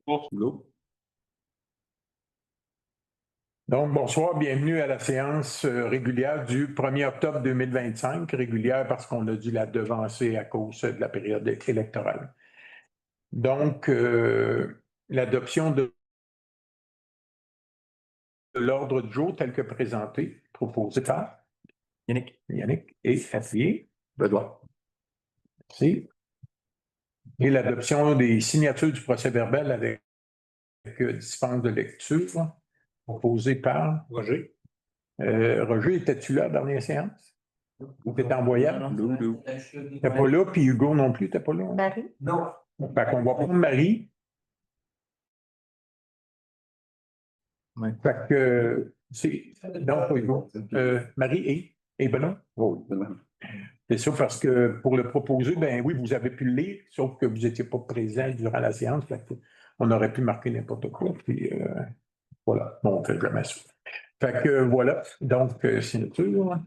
Go. Donc, bonsoir, bienvenue à la séance régulière du 1er octobre 2025, régulière parce qu'on a dû la devancer à cause de la période électorale. Donc, l'adoption de l'ordre du jour tel que présenté, proposé par Yannick et appuyé. Benoît. Merci. Et l'adoption des signatures du procès-verbal avec dispense de lecture, proposé par Roger. Roger, étais-tu là à la dernière séance? Ou t'étais en voyage? Lou. T'es pas là, puis Hugo non plus, t'es pas là? Marie? Non. Fait qu'on va prendre Marie. Ouais. Fait que c'est. Non, pas Hugo. Marie et Benoît? Oui, Benoît. C'est ça, parce que pour le proposer, ben oui, vous avez pu le lire, sauf que vous n'étiez pas présent durant la séance. Fait que on aurait pu marquer n'importe quoi. Puis voilà, bon, on fait jamais ça. Fait que voilà, donc signature.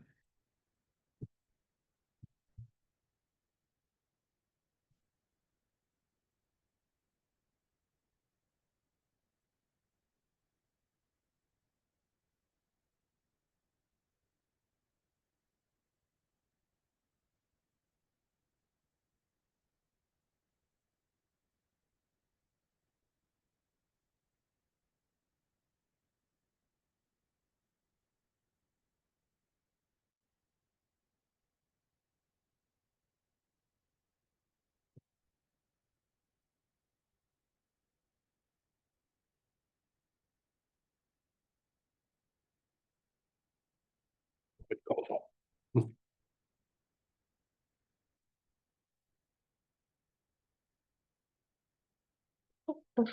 Pas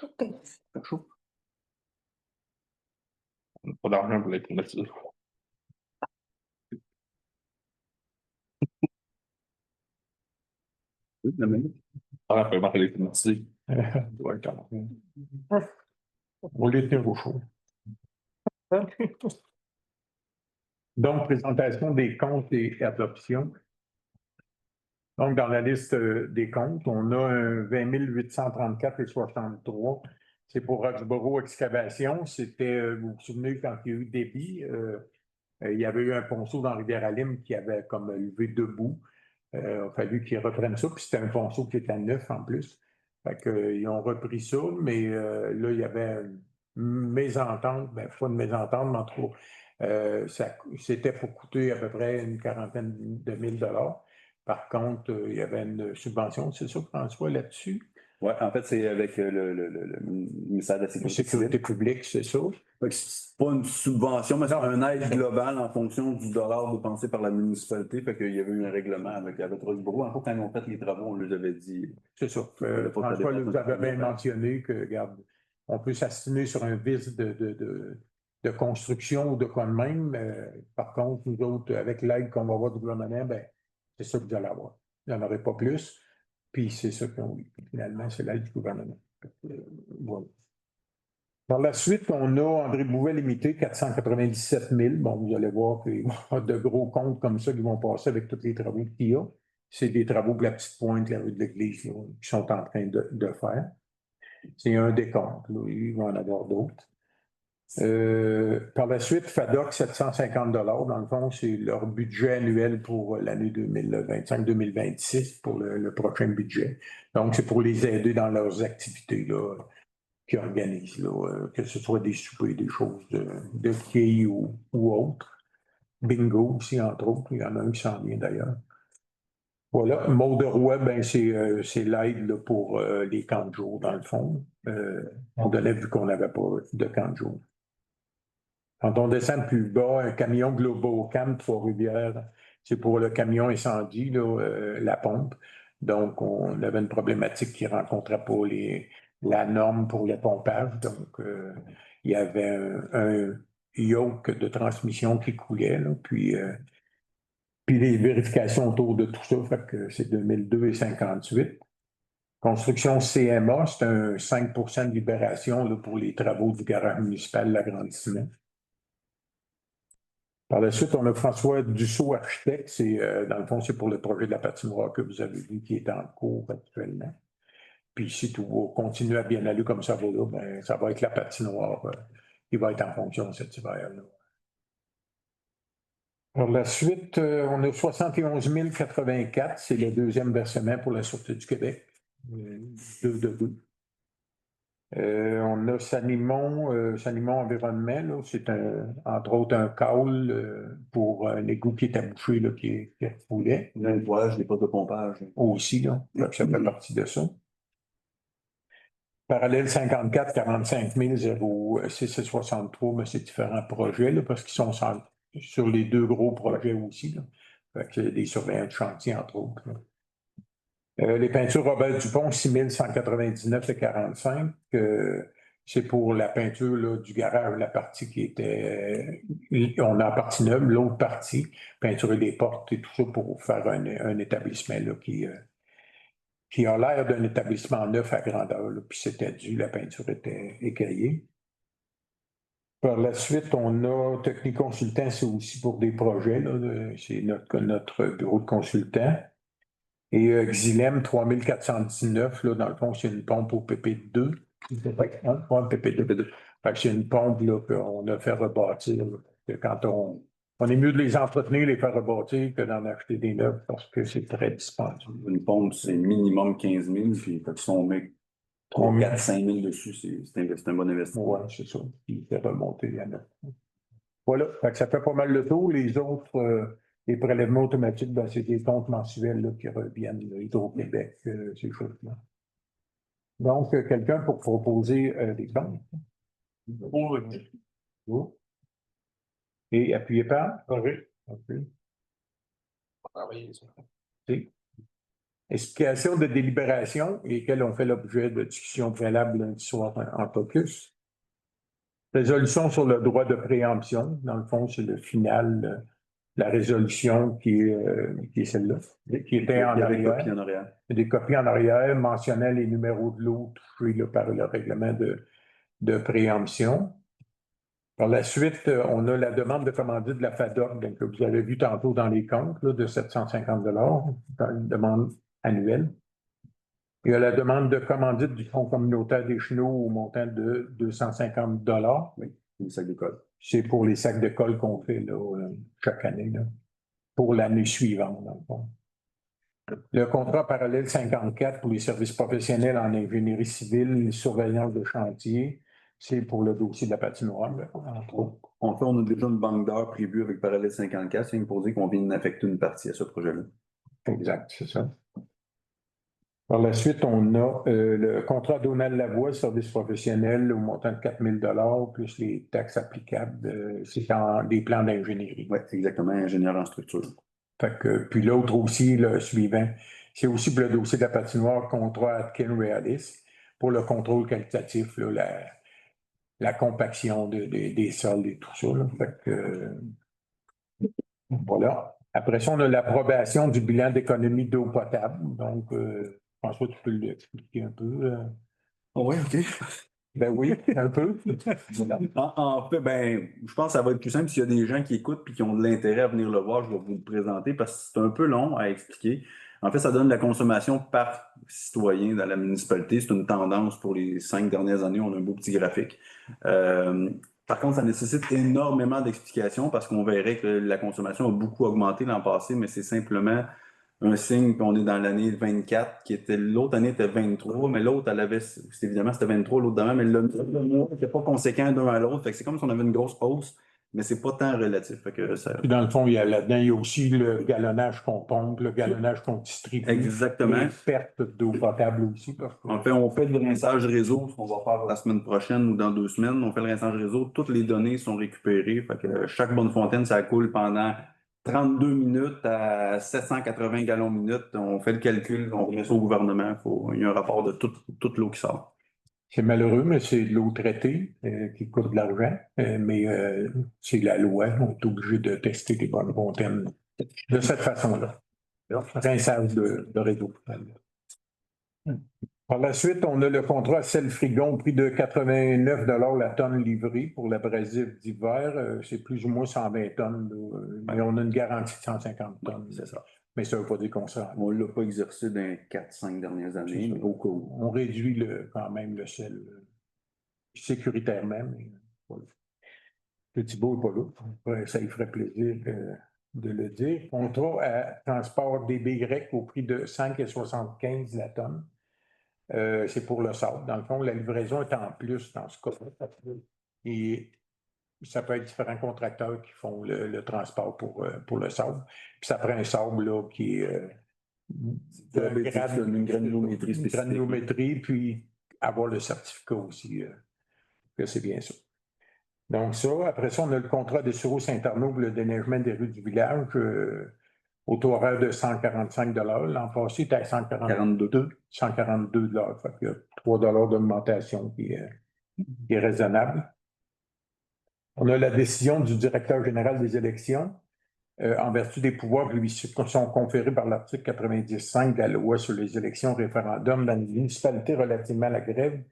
chaud. Pas d'argent pour les clôtures. La même. Ah, on peut marquer les clôtures. Doit être en- On les tenir au chaud. Donc, présentation des comptes et adoption. Donc, dans la liste des comptes, on a un 20 834,63. C'est pour Roxborough Excavation. C'était, vous vous souvenez, quand il y a eu débit, il y avait eu un ponceau dans Rivière-à-Lim qui avait comme levé debout. Il a fallu qu'ils reprennent ça, puis c'était un ponceau qui était neuf en plus. Fait qu'ils ont repris ça, mais là, il y avait une mésentente, ben, pas une mésentente, mais en tout cas, c'était pour coûter à peu près une quarantaine de mille dollars. Par contre, il y avait une subvention, c'est ça, François, là-dessus? Oui, en fait, c'est avec le ministère de la La Sécurité sécurité civile. publique, c'est ça. Fait que c'est pas une subvention, mais c'est Non. un aide globale en fonction du dollar dépensé par la municipalité. Fait qu'il y avait eu un règlement avec Roxborough. En fait, quand ils ont fait les travaux, on les avait dit. C'est ça. François, là, vous avez bien mentionné que, regarde, on peut s'assiner sur un vice de construction ou de quoi de même. Par contre, nous autres, avec l'aide qu'on va avoir du gouvernement, ben, c'est ça que vous allez avoir. Il n'y en aurait pas plus. Puis c'est ça qu'on finalement, c'est l'aide du gouvernement. Voilà. Par la suite, on a André Bouvet limité, 497 000. Bon, vous allez voir qu'il y a de gros comptes comme ça qui vont passer avec tous les travaux qu'il y a. C'est des travaux de la petite pointe, la rue de l'Église, là, qui sont en train de faire. C'est un décompte, là. Il va en avoir d'autres. Par la suite, FADOC, 750 $. Dans le fond, c'est leur budget annuel pour l'année 2025-2026 pour le prochain budget. Donc, c'est pour les aider dans leurs activités là, qu'ils organisent, là, que ce soit des soupers, des choses de quilles ou autres. Bingo aussi, entre autres. Il y en a un qui s'en vient d'ailleurs. Voilà. Mot de roi, ben, c'est l'aide là, pour les camps de jour, dans le fond. On donnait vu qu'on n'avait pas de camp de jour. Quand on descend plus bas, un camion Globocam Trois-Rivières, c'est pour le camion incendie, là, la pompe. Donc, on avait une problématique qui ne rencontrait pas la norme pour le pompage. Donc, il y avait un yoke de transmission qui coulait, là, puis les vérifications autour de tout ça, fait que c'est 2002 et 58. Construction CMA, c'est un 5 de libération là, pour les travaux du garage municipal, l'agrandissement. Par la suite, on a François Dussault, architecte. Dans le fond, c'est pour le projet de la patinoire que vous avez vu qui est en cours actuellement. Puis si tout continue à bien aller comme ça va là, ben, ça va être la patinoire qui va être en fonction cet hiver-là. Par la suite, on a 71 084, c'est le deuxième versement pour la Sûreté du Québec. 2 de 2. On a Sanimon Environnement, là, c'est entre autres un caule pour un égout qui est bouché, là, qui refoulait. Le nettoyage des postes de pompage. Aussi, là, ça fait partie de ça. Parallèle 54, 45 663, mais c'est différents projets, là, parce qu'ils sont sur les 2 gros projets aussi. Là. Fait que des surveillants de chantier, entre autres. Les peintures Robert Dupont, 6 199 et 45. C'est pour la peinture là, du garage, la partie qui était. On a la partie neuve, l'autre partie, peinturer des portes et tout ça pour faire un établissement là, qui a l'air d'un établissement neuf à grandeur. Là, puis c'était dû, la peinture était écaillée. Par la suite, on a Technique Consultant, c'est aussi pour des projets. C'est notre bureau de consultant. Et Xylem 3419, là, dans le fond, c'est une pompe au PP2. PP2. Fait que c'est une pompe là, qu'on a fait rebâtir. Là, quand on est mieux de les entretenir, les faire rebâtir que d'en acheter des neufs parce que c'est très dispendieux. Une pompe, c'est minimum 15 000, puis si on met 3, 4, 5 000 dessus, c'est un bon investissement. Oui, c'est ça. Il fait remonter la neuf. Voilà, fait que ça fait pas mal le tour. Les autres, les prélèvements automatiques, ben, c'est des comptes mensuels là, qui reviennent, Hydro-Québec, ces choses-là. Donc, quelqu'un pour proposer des comptes. Oui. Et appuyé par? Oui. OK. Explication de délibération, lesquelles ont fait l'objet de discussions préalables lundi soir en caucus. Résolution sur le droit de préemption. Dans le fond, c'est le final, la résolution qui est celle-là, qui était en arrière. Des copies en arrière mentionnant les numéros de l'eau touchés là, par le règlement de préemption. Par la suite, on a la demande de commandite de la FADOC, donc, que vous avez vu tantôt dans les comptes, là, de 750 $, une demande annuelle. Il y a la demande de commandite du Fonds communautaire des Chenaux au montant de 250 $. Oui, les sacs de colle. C'est pour les sacs de colle qu'on fait là, chaque année, là, pour l'année suivante, dans le fond. Le contrat parallèle 54 pour les services professionnels en ingénierie civile, surveillance de chantier, c'est pour le dossier de la patinoire, entre autres. En fait, on a déjà une banque d'heures prévue avec Parallèle 54, c'est pour dire qu'on vient d'affecter une partie à ce projet-là. Exact, c'est ça. Par la suite, on a le contrat Donald Lavoie, service professionnel au montant de 4 000 $, plus les taxes applicables. C'est dans des plans d'ingénierie. Oui, exactement, ingénieur en structure. Fait que, puis l'autre aussi, le suivant, c'est aussi pour le dossier de la patinoire, contrat Atkin Realis, pour le contrôle qualitatif, là, la compaction des sols et tout ça. Là. Fait que, voilà. Après ça, on a l'approbation du bilan d'économie d'eau potable. Donc, François, tu peux l'expliquer un peu? Oui, OK. Ben oui, un peu. En fait, ben, je pense que ça va être plus simple s'il y a des gens qui écoutent et qui ont de l'intérêt à venir le voir, je vais vous le présenter parce que c'est un peu long à expliquer. En fait, ça donne la consommation par citoyen dans la municipalité. C'est une tendance pour les 5 dernières années. On a un beau petit graphique. Par contre, ça nécessite énormément d'explications parce qu'on verrait que la consommation a beaucoup augmenté l'an passé, mais c'est simplement un signe qu'on est dans l'année 24, qui était l'autre année était 23, mais l'autre, elle avait, évidemment, c'était 23 l'autre d'avant, mais le mois n'était pas conséquent d'un à l'autre. Fait que c'est comme si on avait une grosse hausse, mais c'est pas tant relatif. Fait que ça... Puis dans le fond, là-dedans, il y a aussi le galonnage qu'on pompe, le galonnage qu'on distribue. Exactement. Les pertes d'eau potable aussi. Parce que... En fait, on fait le rinçage réseau, ce qu'on va faire la semaine prochaine ou dans 2 semaines. On fait le rinçage réseau, toutes les données sont récupérées. Fait que chaque bonne fontaine, ça coule pendant 32 minutes à 780 gallons minute. On fait le calcul, on remet ça au gouvernement. Il y a un rapport de toute l'eau qui sort. C'est malheureux, mais c'est de l'eau traitée qui coûte de l'argent. Mais c'est la loi. On est obligé de tester des bonnes fontaines de cette façon-là. Rinçage de réseau. Par la suite, on a le contrat Celle-Frigon au prix de 89 $ la tonne livrée pour l'abrasif d'hiver. C'est plus ou moins 120 tonnes, mais on a une garantie de 150 tonnes. C'est ça. Mais ça ne veut pas dire qu'on s'en. On ne l'a pas exercé dans les 4-5 dernières années, mais au cas où. On réduit quand même le sel sécuritairement. Mais, voilà. Le Thibault n'est pas là. Ouais, ça lui ferait plaisir de le dire. Contrat à transport DBY au prix de 5,75 la tonne. C'est pour le sable. Dans le fond, la livraison est en plus dans ce cas-là. Et ça peut être différents contracteurs qui font le transport pour le sable. Puis ça prend un sable là, qui est une granulométrie spécifique. Une granulométrie, puis avoir le certificat aussi, que c'est bien ça. Donc ça, après ça, on a le contrat de Sureau Saint-Arnaud pour le déneigement des rues du village au taux horaire de 145 $. L'an passé, c'était à 142 $. Fait qu'il y a 3 $ d'augmentation qui est raisonnable. On a la décision du directeur général des élections en vertu des pouvoirs qui lui sont conférés par l'article 90.5 de la loi sur les élections référendums dans les municipalités relativement à la grève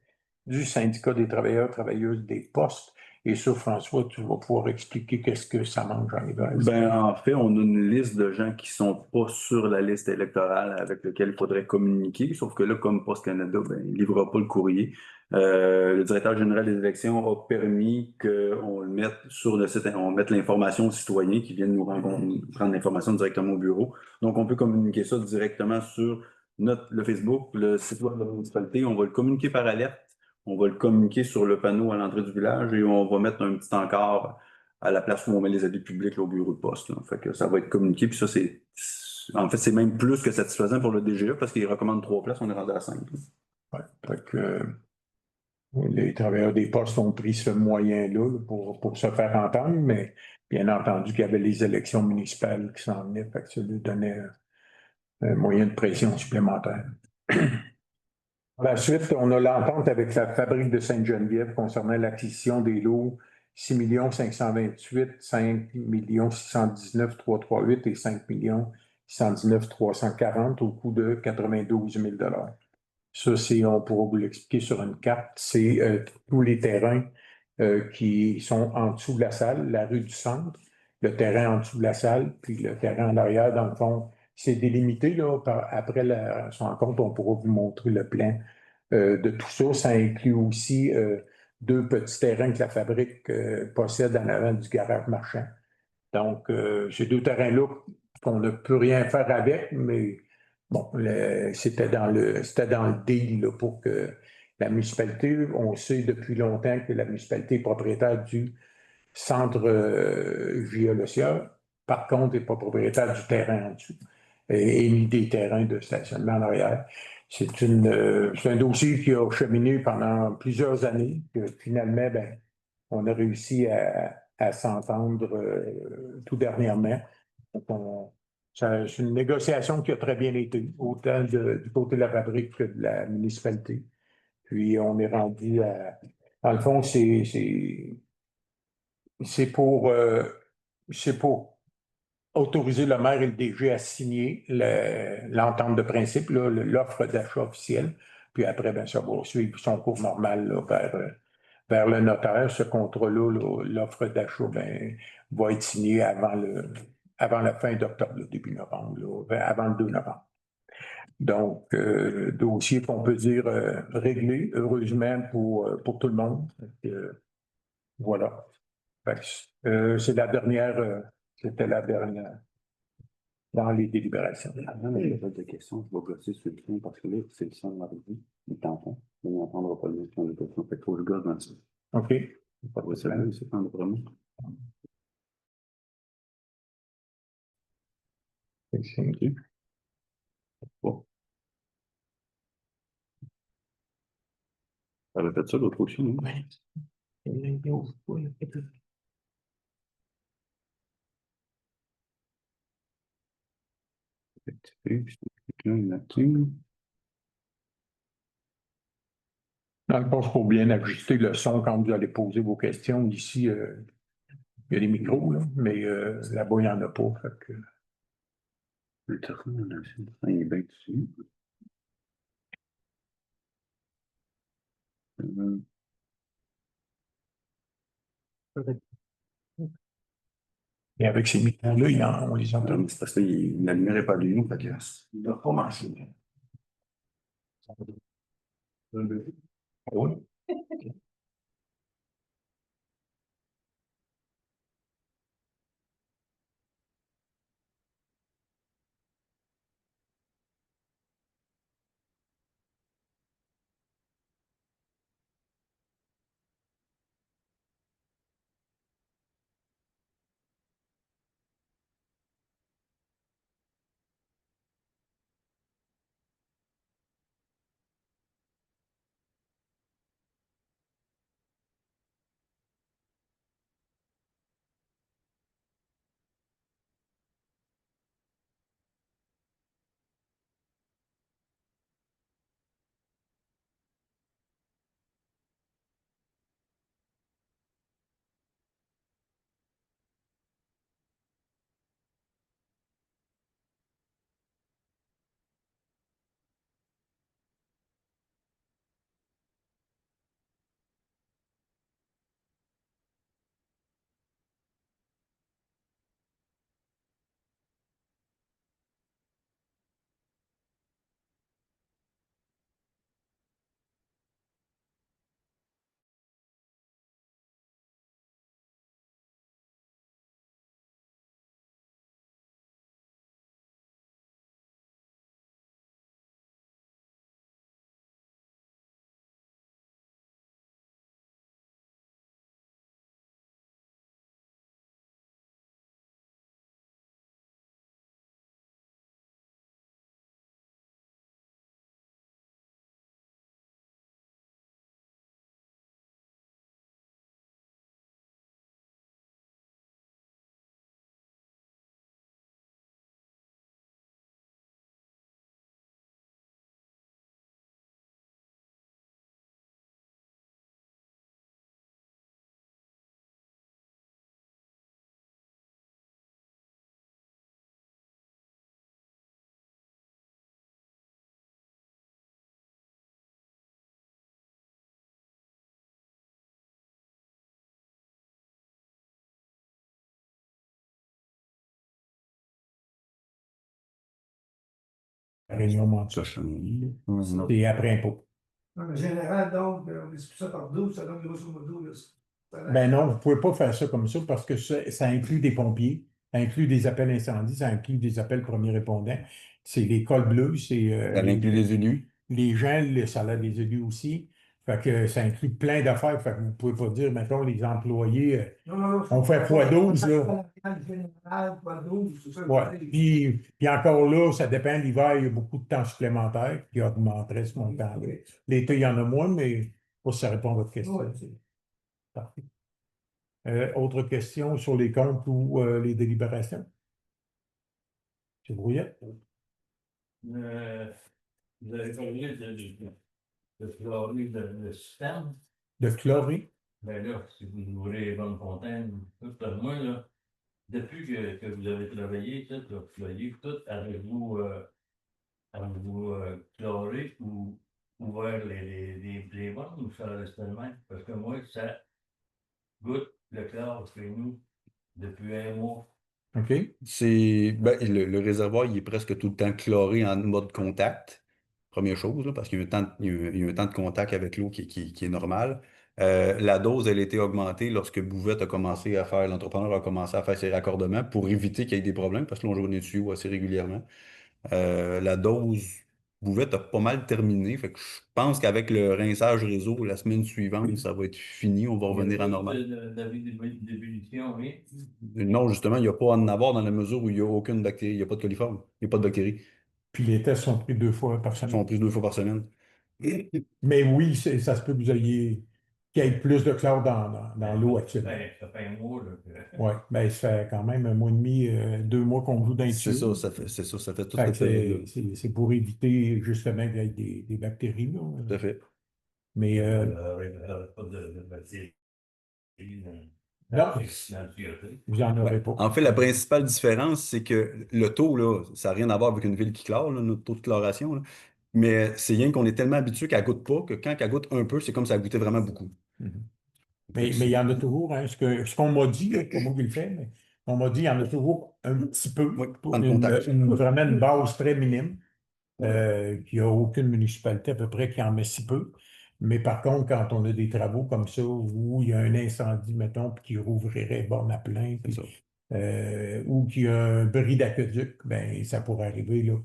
du syndicat des travailleurs travailleuses des postes. Et ça, François, tu vas pouvoir expliquer qu'est-ce que ça mange en hiver. En fait, on a une liste de gens qui ne sont pas sur la liste électorale avec laquelle il faudrait communiquer, sauf que là, comme Post Canada, il ne livrera pas le courrier. Le directeur général des élections a permis qu'on le mette sur le site, on mette l'information aux citoyens qui viennent nous prendre l'information directement au bureau. Donc, on peut communiquer ça directement sur le Facebook, le site web de la municipalité. On va le communiquer par alerte. On va le communiquer sur le panneau à l'entrée du village et on va mettre un petit encart à la place où on met les avis publics là, au bureau de poste. Là. Fait que ça va être communiqué. Puis ça, en fait, c'est même plus que satisfaisant pour le DGE parce qu'il recommande 3 places, on est rendu à 5. Ouais, fait que les travailleurs des postes ont pris ce moyen-là là, pour se faire entendre, mais bien entendu qu'il y avait les élections municipales qui s'en venaient, fait que ça lui donnait un moyen de pression supplémentaire. Par la suite, on a l'entente avec la fabrique de Sainte-Geneviève concernant l'acquisition des lots 6 528, 5 619 338 et 5 619 340 au coût de 92 000 $. Ça, on pourra vous l'expliquer sur une carte, c'est tous les terrains qui sont en dessous de la salle, la rue du centre, le terrain en dessous de la salle, puis le terrain en arrière, dans le fond, c'est délimité. Là, après la rencontre, on pourra vous montrer le plan de tout ça. Ça inclut aussi 2 petits terrains que la fabrique possède en avant du garage marchand. Donc, ces 2 terrains-là qu'on ne peut rien faire avec, mais bon, c'était dans le deal là, pour que la municipalité, on sait depuis longtemps que la municipalité est propriétaire du centre J.A. Le Sieur. Par contre, elle n'est pas propriétaire du terrain en dessous et ni des terrains de stationnement en arrière. C'est un dossier qui a cheminé pendant plusieurs années, que finalement, on a réussi à s'entendre tout dernièrement. C'est une négociation qui a très bien été, autant du côté de la fabrique que de la municipalité. Puis on est rendu à. Dans le fond, c'est pour autoriser le maire et le DG à signer l'entente de principe, l'offre d'achat officielle. Puis après, ça va suivre son cours normal là, vers le notaire. Ce contrat-là, l'offre d'achat, va être signé avant la fin d'octobre, début novembre, avant le 2 novembre. Donc, dossier qu'on peut dire réglé, heureusement, pour tout le monde. Voilà. C'est la dernière, c'était la dernière dans les délibérations. Avant la période de questions, je vais brosser sur le fond parce que là, c'est le son mardi, il est en fond. On n'entendra pas le question de question. Fait que je gosse dans ça. OK. Pas de problème, c'est pas un problème. C'est Bon. Ça avait fait ça l'autre aussi, non? Dans le fond, il faut bien ajuster le son quand vous allez poser vos questions. Ici, il y a des micros, là, mais là-bas, il n'y en a pas. Fait que... Le terrain, il est bien dessus. Et avec ces micros-là, on les entend. C'est parce que la lumière n'est pas allumée, fait que il ne doit pas marcher. Oui. Réunion mensuelle. Et après impôt. En général, donc, on multiplie ça par 12, ça donne grosso modo. Ben non, vous ne pouvez pas faire ça comme ça parce que ça inclut des pompiers, ça inclut des appels incendie, ça inclut des appels premiers répondants. C'est les cols bleus, c'est Ça inclut les élus. les gens, le salaire des élus aussi. Fait que ça inclut plein d'affaires. Fait que vous ne pouvez pas dire, mettons, les employés, Non, non, non, on fait fois 12 là. Général, fois 12, c'est ça. Ouais. Puis encore là, ça dépend. L'hiver, il y a beaucoup de temps supplémentaire qui augmenterait ce montant-là. L'été, il y en a moins, mais pas si ça répond à votre question. Ouais. Parfait. Autre question sur les comptes ou les délibérations? C'est Brouillette? Vous avez parlé de chlorure de citerne. De chloré? Ben là, si vous ouvrez les bonnes fontaines, tout pour moi, là, depuis que vous avez travaillé, tout, là, vous voyez, tout, avez-vous chloré ou ouvert les bonnes ou ça reste le même? Parce que moi, ça goûte le chlore chez nous depuis un mois. OK. Le réservoir, il est presque tout le temps chloré en mode contact. Première chose, là, parce qu'il y a il y a un temps de contact avec l'eau qui est normal. La dose, elle a été augmentée lorsque Bouvette a commencé à faire, l'entrepreneur a commencé à faire ses raccordements pour éviter qu'il y ait des problèmes, parce que l'on joue des tuyaux assez régulièrement. La dose Bouvette a pas mal terminé. Fait que je pense qu'avec le rinçage réseau, la semaine suivante, ça va être fini. On va revenir à normal. D'ébullition, oui. Non, justement, il n'y a pas à en avoir dans la mesure où il n'y a aucune bactérie. Il n'y a pas de coliforme. Il n'y a pas de bactéries. Puis les tests sont pris 2 fois par Ils semaine. sont pris 2 fois par semaine. Mais oui, ça se peut que vous ayez qu'il y ait plus de chlore dans l'eau actuellement. Ça fait un mois, là. Oui, mais ça fait quand même un mois et demi, 2 mois qu'on joue dans les C'est tuyaux. ça, ça fait toute Fait que cette période-là. c'est pour éviter justement qu'il y ait des bactéries, là. Tout à fait. Mais Pas de bactéries. non, vous n'en aurez pas. En fait, la principale différence, c'est que le taux, là, ça n'a rien à voir avec une ville qui chlore, là, notre taux de chloration, là. Mais c'est rien qu'on est tellement habitué qu'elle ne goûte pas que quand elle goûte un peu, c'est comme si elle goûtait vraiment beaucoup. Mhm. Mais il y en a toujours, hein, ce qu'on m'a dit, là, c'est pas moi qui le fais, mais On m'a dit qu'il y en a toujours un petit peu, Oui, prendre contact. vraiment une base très minime, qu'il n'y a aucune municipalité à peu près qui en met si peu. Mais par contre, quand on a des travaux comme ça, où il y a un incendie, mettons, puis qui rouvrirait borne à plein, puis, ou qu'il y a un bris d'aqueduc, ben, ça pourrait arriver là,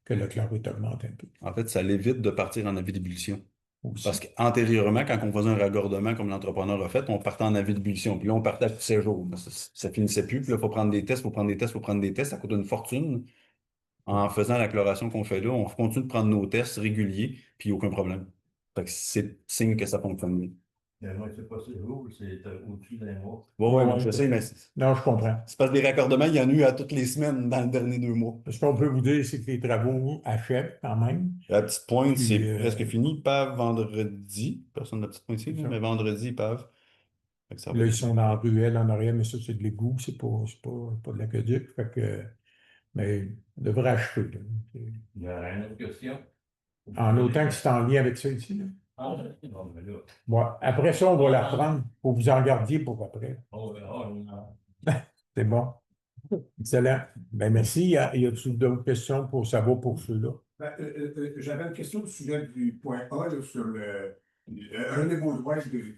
que le chlorure augmente un peu. En fait, ça l'évite de partir en avis d'ébullition. Aussi. Parce qu'antérieurement, quand on faisait un raccordement comme l'entrepreneur a fait, on partait en avis d'ébullition. Puis là, on partait à tous ces jours. Ça finissait plus. Puis là, il faut prendre des tests, il faut prendre des tests, il faut prendre des tests. Ça coûte une fortune. En faisant la chloration qu'on fait là, on continue de prendre nos tests réguliers, puis aucun problème. Fait que c'est signe que ça fonctionne bien. Mais moi, c'est pas c'est rouge, c'est au-dessus d'un mois. Bon, ouais, je sais, mais Non, je comprends. c'est parce que des raccordements, il y en a eu à toutes les semaines dans les derniers 2 mois. Ce qu'on peut vous dire, c'est que les travaux achèvent quand même. La petite pointe, Puis, c'est presque fini. Ils pavent vendredi. Personne de la petite pointe ici, ça. mais vendredi, ils pavent. Fait que ça va Là, ils être- sont dans la ruelle en arrière, mais ça, c'est de l'égout, pas de l'aqueduc. Fait que, mais on devrait achever. Là. Il y a une autre question. En autant que c'est en lien avec ça ici. Là. Ah, bon, mais là, Bon, après ça, on va la reprendre. Faut que vous en gardiez pour après. on verra. C'est bon. Excellent. Ben, merci. Y a-t-il d'autres questions pour savoir pour ceux-là? J'avais une question au sujet du point A là, sur René Baudouin du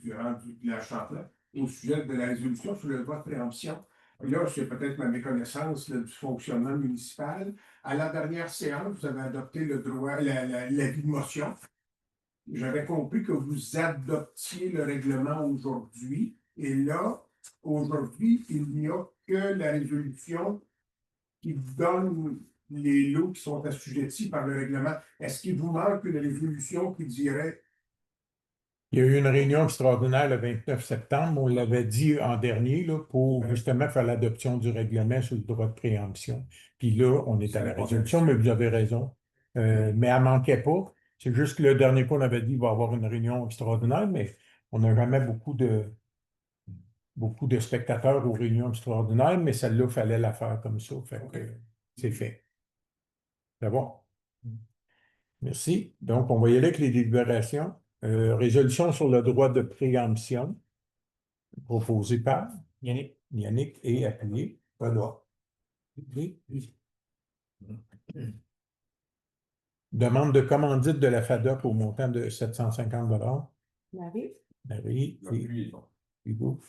la Champlain, au sujet de la résolution sur le droit de préemption. Là, c'est peut-être ma méconnaissance là, du fonctionnement municipal. À la dernière séance, vous avez adopté le droit, l'avis de motion. J'avais compris que vous adoptiez le règlement aujourd'hui. Et là, aujourd'hui, il n'y a que la résolution qui donne les lots qui sont assujettis par le règlement. Est-ce qu'il vous manque une résolution qui dirait... Il y a eu une réunion extraordinaire le 29 septembre, on l'avait dit en dernier, là, pour justement faire l'adoption du règlement sur le droit de préemption. Puis là, on est à la résolution, mais vous avez raison. Mais elle ne manquait pas. C'est juste que le dernier coup, on avait dit qu'il va y avoir une réunion extraordinaire, mais on n'a jamais beaucoup de spectateurs aux réunions extraordinaires, mais celle-là, il fallait la faire comme ça. Fait que c'est fait. C'est bon. Merci. Donc, on va y aller avec les délibérations. Résolution sur le droit de préemption, proposé par Yannick et appuyé. Voilà. Demande de commandite de la FADOC au montant de 750 $. Marie et Hugo.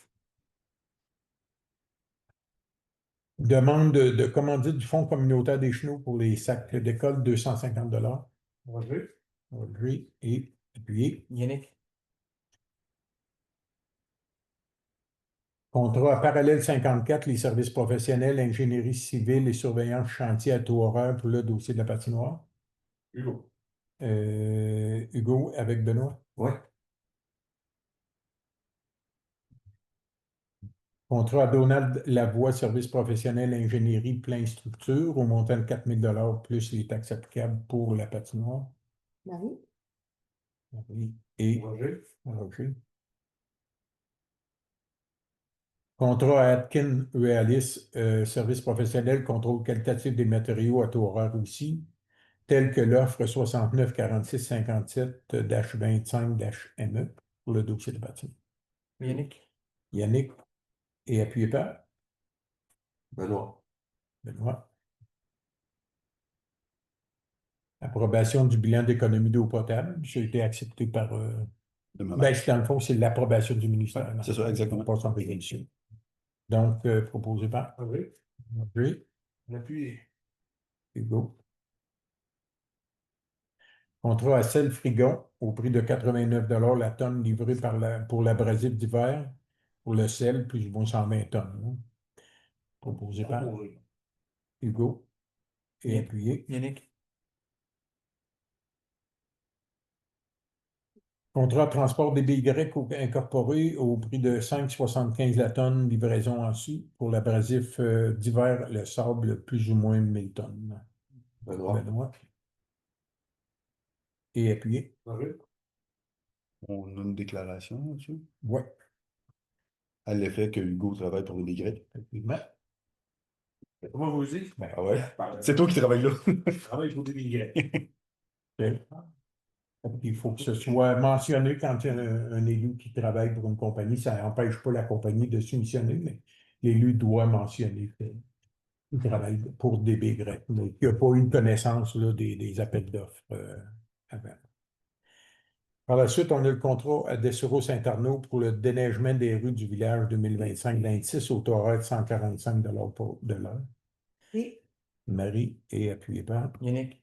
Demande de commandite du Fonds communautaire des Chenaux pour les sacs d'école, 250 $. Audrey et appuyé. Yannick. Contrat parallèle 54, les services professionnels, ingénierie civile et surveillance chantier à taux horaire pour le dossier de la patinoire. Hugo. Hugo avec Benoît. Oui. Contrat à Donald Lavoie, service professionnel, ingénierie, plein structure, au montant de 4 000 $ plus les taxes applicables pour la patinoire. Marie et Roger. Contrat à Atkin Realis, service professionnel, contrôle qualitatif des matériaux à taux horaire aussi, tel que l'offre 69 46 57-25-ME pour le dossier de bâtiment. Yannick et appuyé par Benoît. Benoît. Approbation du bilan d'économie d'eau potable. Ça a été accepté par. Dans le fond, c'est l'approbation du ministère. C'est ça, exactement. Pas sans résolution. Donc, proposé par Oui. L'appui. Hugo. Contrat à Sel Frigon au prix de 89 $ la tonne livrée pour l'abrasif d'hiver pour le sel, plus ou moins 120 tonnes. Hein. Proposé par Hugo et appuyé. Yannick. Contrat de transport DBY incorporé au prix de 5,75 la tonne, livraison en su pour l'abrasif d'hiver, le sable, plus ou moins 1000 tonnes. Benoît. Et appuyé. On a une déclaration là-dessus. Oui. À l'effet que Hugo travaille pour les Y. Effectivement. Comment vous dites? Ah ouais? C'est toi qui travailles là. Je travaille pour des migrants. Il faut que ce soit mentionné quand il y a un élu qui travaille pour une compagnie. Ça n'empêche pas la compagnie de soumissionner, mais l'élu doit mentionner qu'il travaille pour DBY, mais qu'il n'a pas eu une connaissance là, des appels d'offres avant. Par la suite, on a le contrat à Dessureau-Saint-Arnaud pour le déneigement des rues du village 2025-26 au taux horaire de 145 de l'heure. Oui. Marie est appuyée par Yannick.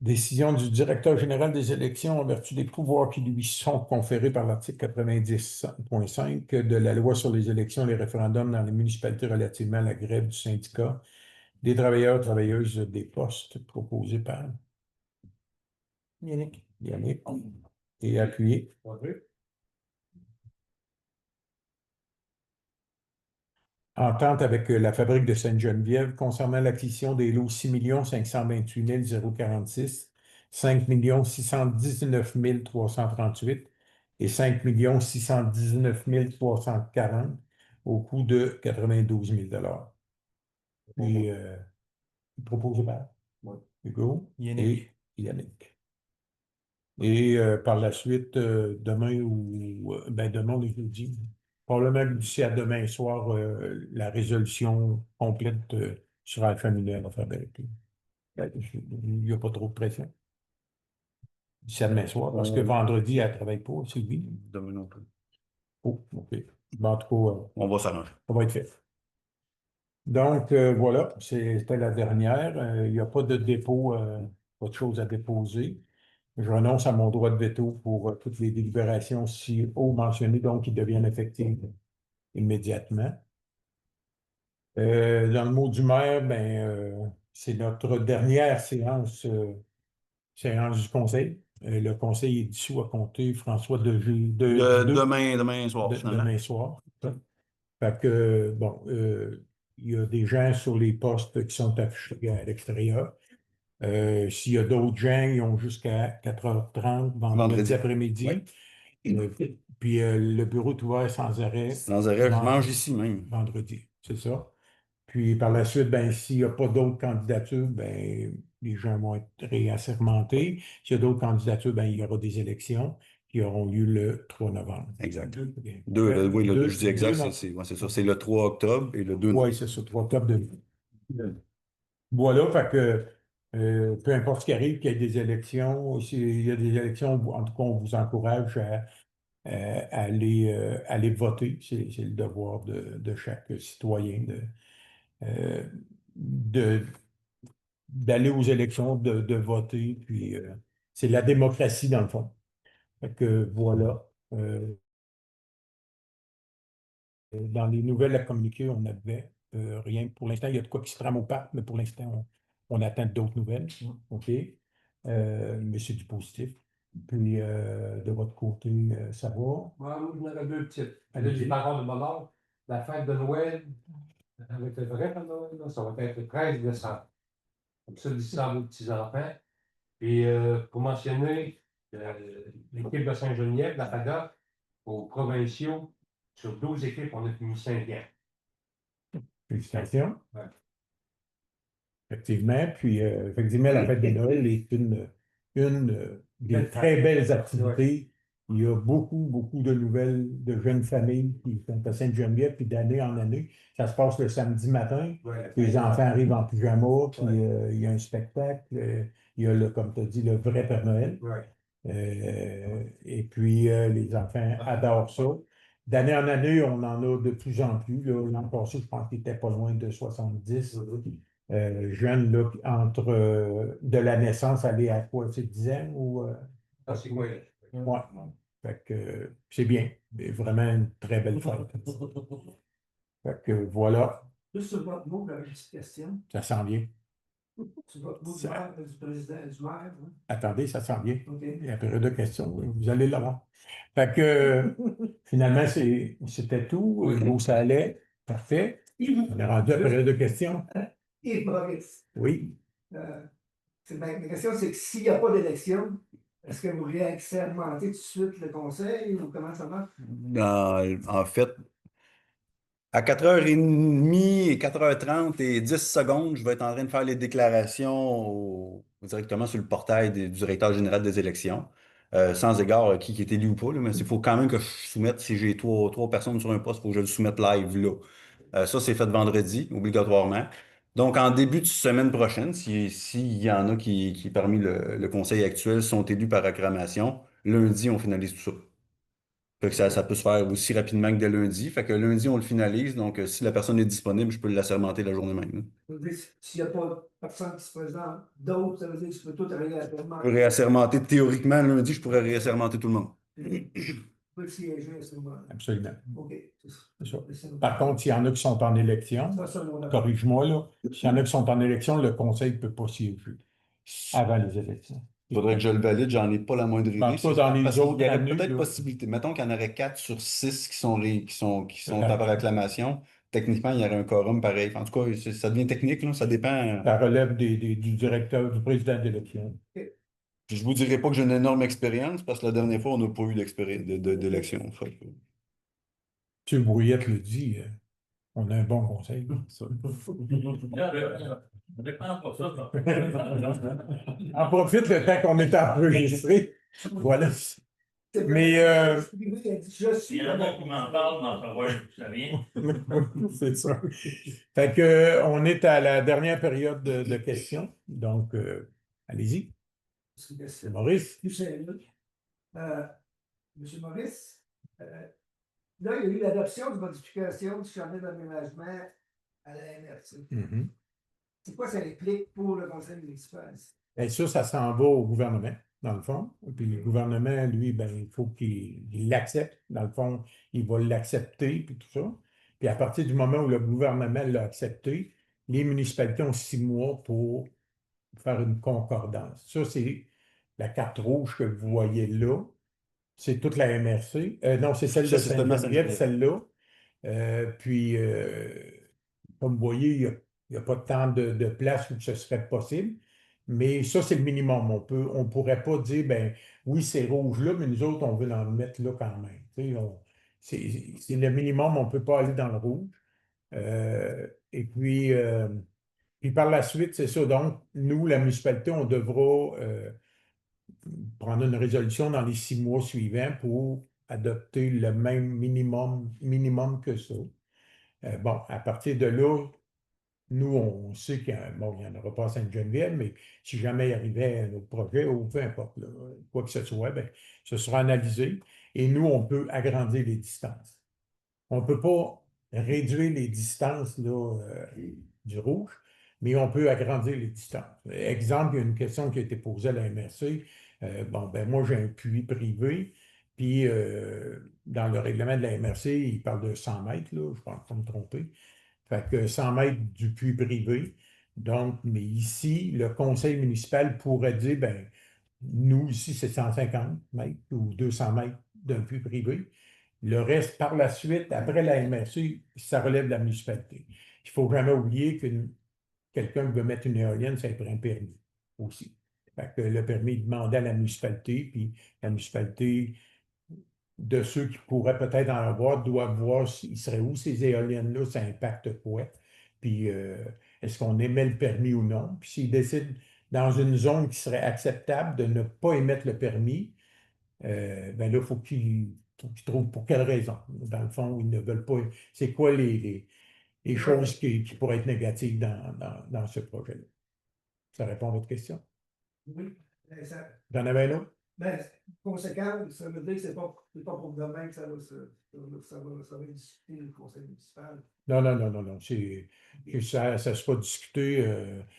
décision du directeur général des élections en vertu des pouvoirs qui lui sont conférés par l'article 90.5 de la loi sur les élections et les référendums dans les municipalités relativement à la grève du syndicat des travailleurs et travailleuses des postes proposés par Yannick. Yannick et appuyé. Entente avec la fabrique de Sainte-Geneviève concernant l'acquisition des lots 6 528 046, 5 619 338 et 5 619 340 au coût de 92 000 Et proposé par Hugo Yannick. et Yannick. Et par la suite, demain demain ou jeudi, probablement d'ici à demain soir, la résolution complète sera familière à faire avec lui. Il n'y a pas trop de pression. D'ici à demain soir, parce que vendredi, elle ne travaille pas, c'est lui. Demain non plus. Oh, OK. Ben, en tout cas, On va s'arranger. ça va être fait. Donc, voilà, c'était la dernière. Il n'y a pas de dépôt, pas de choses à déposer. Je renonce à mon droit de veto pour toutes les délibérations si haut mentionnées, donc qui deviennent effectives immédiatement. Dans le mot du maire, c'est notre dernière séance du conseil. Le conseil est dissous à compter, François, Demain soir, finalement. demain soir. Fait que, bon, il y a des gens sur les postes qui sont affichés à l'extérieur. S'il y a d'autres gens, ils ont jusqu'à 4h30 vendredi après-midi. Puis le bureau est ouvert sans arrêt. Sans arrêt, je mange ici même. Vendredi, c'est ça. Puis par la suite, s'il n'y a pas d'autres candidatures, les gens vont être réassermentés. S'il y a d'autres candidatures, il y aura des élections qui auront lieu le 3 novembre. Exact. Oui, Je dis exact, c'est ça. C'est le 3 octobre et le 2 novembre. Oui, c'est ça, 3 octobre. Voilà, fait que peu importe ce qui arrive, qu'il y ait des élections, s'il y a des élections, en tout cas, on vous encourage à aller voter. C'est le devoir de chaque citoyen d'aller aux élections, de voter. Puis c'est la démocratie, dans le fond. Fait que voilà. Dans les nouvelles à communiquer, on n'avait rien. Pour l'instant, il y a de quoi qui se trame au parc, mais pour l'instant, on attend d'autres nouvelles. OK. Mais c'est du positif. Puis, de votre côté, ça va? Moi, je n'aurais deux petites. Allez-y. Les parents de mon âge, la fête de Noël, avec le vrai Père Noël, là, ça va être le 13 décembre. Comme ça, d'ici à vos petits-enfants. Et pour mentionner l'équipe de Saint-Geneviève, la FADA, aux provinciaux, sur 12 équipes, on a fini 5e. Félicitations. Ouais. Effectivement. Puis, effectivement, la fête de Noël est une des très belles activités. Il y a beaucoup de nouvelles de jeunes familles qui sont à Sainte-Geneviève, puis d'année en année. Ça se passe le samedi matin. Les enfants arrivent en pyjama, puis il y a un spectacle. Il y a, comme tu as dit, le vrai Père Noël. Et puis, les enfants adorent ça. D'année en année, on en a de plus en plus. L'an passé, je pense qu'il était pas loin de 70 jeunes là, entre de la naissance aller à quoi, c'est 10 ans ou c'est quoi? Ouais. Fait que c'est bien. C'est vraiment une très belle fête. Fait que voilà. Juste sur votre mot, j'avais une petite question. Ça sent bien. Sur votre mot du maire, du président du maire. Hein? Attendez, ça sent bien. OK. Il y a une période de questions. Vous allez l'avoir. Fait que finalement, c'était tout. Où ça allait. Parfait. On est rendu à la période de questions. Et Maurice. Oui. Ma question, c'est que s'il n'y a pas d'élection, est-ce que vous réexpérimentez tout de suite le conseil ou comment ça marche? En fait, à 4h30 et 4h30 et 10 secondes, je vais être en train de faire les déclarations directement sur le portail du directeur général des élections. sans égard à qui est élu ou pas, là, mais il faut quand même que je soumette, si j'ai trois personnes sur un poste, il faut que je le soumette live là. Ça, c'est fait vendredi, obligatoirement. Donc, en début de semaine prochaine, s'il y en a qui parmi le conseil actuel, sont élus par acclamation, lundi, on finalise tout ça. Fait que ça peut se faire aussi rapidement que dès lundi. Fait que lundi, on le finalise. Donc, si la personne est disponible, je peux l'assermenter la journée même, là. Ça veut dire, s'il n'y a pas personne qui se présente, d'autres, ça veut dire que tu peux tout arriver à Je peux réassermenter, théoriquement, lundi, je pourrais réassermenter tout le monde. Tu peux siéger à ce moment-là. Absolument. OK, c'est ça. C'est ça. C'est ça. Par contre, s'il y en a qui sont en élection, Ça, on a- corrige-moi là, s'il y en a qui sont en élection, le conseil ne peut pas siéger avant les élections. Il faudrait que je le valide, j'en ai pas la moindre idée. En tout cas, dans les Parce qu'il autres y aurait années, peut-être là. possibilité. Mettons qu'il y en aurait 4 sur 6 qui sont par acclamation. Techniquement, il y aurait un quorum pareil. En tout cas, ça devient technique, là, ça dépend. Ça relève du directeur, du président d'élection. Je vous dirai pas que j'ai une énorme expérience parce que la dernière fois, on n'a pas eu d'élection. Fait que- M. Brouillette le dit, on a un bon conseil. Ça dépend pas ça. En profite le temps qu'on est enregistré. Voilà. Mais Je suis. Il y en a qui m'en parlent, d'en savoir d'où ça vient. c'est ça. Fait que on est à la dernière période de questions. Donc, allez-y. Maurice. Monsieur Maurice, là, il y a eu l'adoption de modification du chemin d'aménagement à la MRC. Mhm. C'est quoi ça implique pour le conseil municipal? Bien, ça s'en va au gouvernement, dans le fond. Puis le gouvernement, lui, ben, il faut qu'il l'accepte. Dans le fond, il va l'accepter, puis tout ça. Puis à partir du moment où le gouvernement l'a accepté, les municipalités ont 6 mois pour faire une concordance. Ça, c'est la carte rouge que vous voyez là. C'est toute la MRC. Non, c'est celle Ça, de c'est seulement Sainte-Geneviève, Sainte-Geneviève. celle-là. Puis, comme vous voyez, il n'y a pas tant de place où ce serait possible. Mais ça, c'est le minimum. On ne pourrait pas dire, ben oui, c'est rouge là, mais nous autres, on veut en mettre là quand même. Tu sais, c'est le minimum, on ne peut pas aller dans le rouge. Et puis par la suite, c'est ça. Donc, nous, la municipalité, on devra prendre une résolution dans les 6 mois suivants pour adopter le même minimum que ça. Bon, à partir de là, nous, on sait qu'il n'y en aura pas à Sainte-Geneviève, mais si jamais il arrivait un autre projet, ou peu importe, là, quoi que ce soit, ben, ce sera analysé et nous, on peut agrandir les distances. On ne peut pas réduire les distances là, du rouge, mais on peut agrandir les distances. Exemple, il y a une question qui a été posée à la MRC. Moi, j'ai un puits privé, puis dans le règlement de la MRC, il parle de 100 mètres, là, je pense pas me tromper. Fait que 100 mètres du puits privé. Donc, mais ici, le conseil municipal pourrait dire, ben, nous, ici, c'est 150 mètres ou 200 mètres d'un puits privé. Le reste, par la suite, après la MRC, ça relève de la municipalité. Il ne faut jamais oublier que quelqu'un qui veut mettre une éolienne, ça prend un permis aussi. Fait que le permis est demandé à la municipalité, puis la municipalité, de ceux qui pourraient peut-être en avoir, doivent voir il serait où ces éoliennes-là, ça impacte quoi. Puis est-ce qu'on émet le permis ou non. Puis s'ils décident dans une zone qui serait acceptable de ne pas émettre le permis, ben là, il faut qu'ils trouvent pour quelle raison. Dans le fond, ils ne veulent pas. C'est quoi les choses qui pourraient être négatives dans ce projet-là? Ça répond à votre question? Oui. Ça, Vous en avez un autre? ben, conséquent, ça veut dire que c'est pas pour demain que ça va discuter le conseil municipal. Non. Ça ne sera pas discuté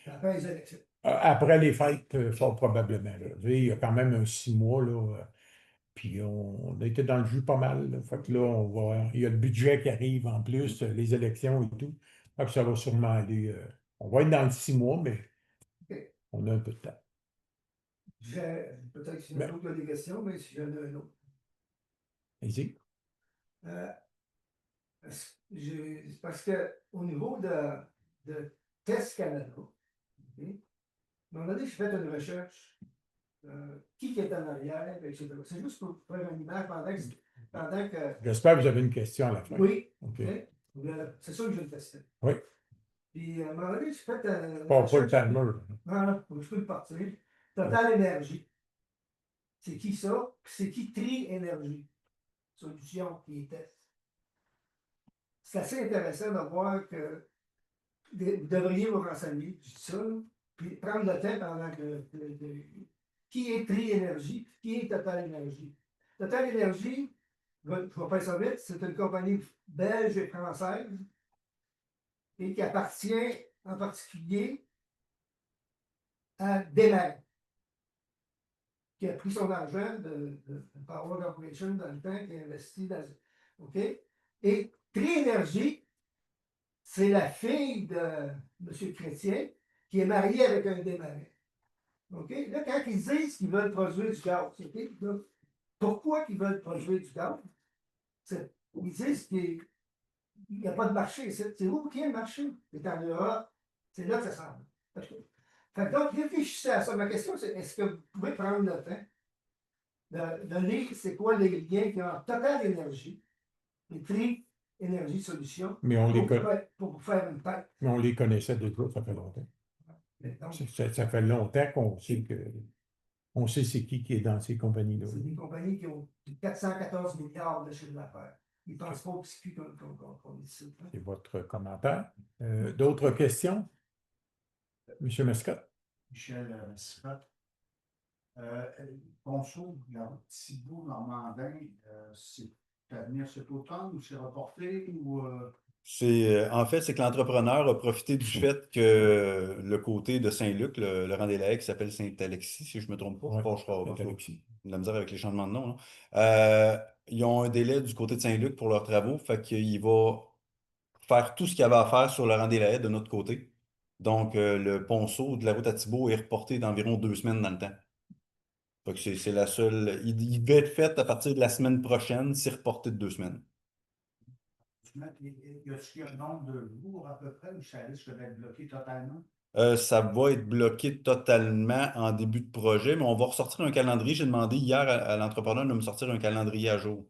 Après les élections. après les fêtes, fort probablement. Là. Il y a quand même un 6 mois, là, puis on a été dans le jus pas mal. Là. Fait que là, il y a le budget qui arrive en plus, les élections et tout. Fait que ça va sûrement aller. On va être dans le 6 mois, mais on a un peu de temps. Peut-être qu'il y en a d'autres qui ont des questions, mais si j'en ai un autre. Allez-y. Parce qu'au niveau de Test Canada, à un moment donné, j'ai fait une recherche. Qui est en arrière, etc. C'est juste pour faire une image pendant que. J'espère que vous avez une question à la fin. Oui. Okay. C'est sûr que je le testais. Oui. Puis à un moment donné, j'ai fait. Pas le timer. Non, je peux le partir. Total Énergie. C'est qui ça? C'est qui Tri Énergie? Solution qui était. C'est assez intéressant de voir que vous devriez vous renseigner, je dis ça, là, puis prendre le temps pendant que. Qui est Tri Énergie? Qui est Total Énergie? Total Énergie, je vais faire ça vite, c'est une compagnie belge et française et qui appartient en particulier à Desmarais, qui a pris son argent de Power Corporation dans le temps, qui a investi dans. OK? Et Tri-Énergie, c'est la fille de M. Chrétien qui est mariée avec un Desmarais. OK? Là, quand ils disent qu'ils veulent produire du gaz, okay? Là, pourquoi ils veulent produire du gaz? Ils disent qu'il n'y a pas de marché. C'est où qu'il y a le marché? C'est en Europe. C'est là que ça s'en va. Fait que donc, réfléchissez à ça. Ma question, c'est est-ce que vous pouvez prendre le temps de lire c'est quoi les liens qui ont Total Énergie, les Tri Énergie Solutions, Mais on les pour vous faire une tête. Mais on les connaissait déjà, ça fait longtemps. Donc, Ça fait longtemps qu'on sait on sait c'est qui est dans ces compagnies-là. c'est des compagnies qui ont 414 milliards de chiffre d'affaires. Ils ne pensent pas aussi plus qu'on dit ça. C'est votre commentaire. D'autres questions? M. Mascotte? Michel Mascotte. Ponceau, Thibault, Normandin, c'est à venir cet automne ou c'est reporté ou En fait, c'est que l'entrepreneur a profité du fait que le côté de Saint-Luc, le rang des Lacs, qui s'appelle Saint-Alexis, si je ne me trompe pas, Ouais, je crois, Saint-Alexis. de la misère avec les changements de nom, ils ont un délai du côté de Saint-Luc pour leurs travaux, fait qu'il va faire tout ce qu'il y avait à faire sur le rang des Lacs de notre côté. Donc, le ponceau de la route à Thibault est reporté d'environ 2 semaines dans le temps. Fait que c'est la seule. Il va être fait à partir de la semaine prochaine, c'est reporté de 2 semaines. y a-t-il un nombre de jours à peu près où ça risque d'être bloqué totalement? Ça va être bloqué totalement en début de projet, mais on va ressortir un calendrier. J'ai demandé hier à l'entrepreneur de me sortir un calendrier à jour.